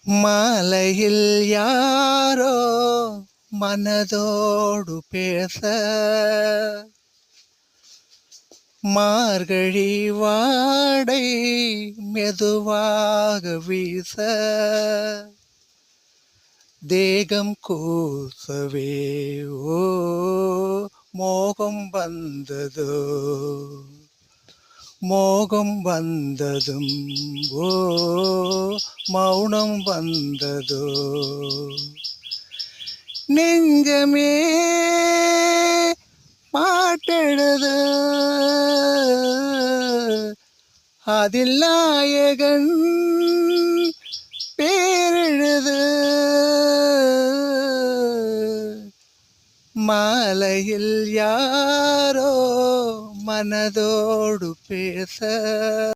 மாலையில் யாரோ மனதோடு பேச, மார்கழி வாடை மெதுவாக வீச, தேகம் கூசவே ஓ மோகம் வந்ததோ, மோகம் வந்ததும் ஓ மௌனம் வந்ததோ, நெஞ்சமே பாட்டெழுது அதில் நாயகன் பேரெழுது, மாலையில் யாரோ மனதோடு பேச.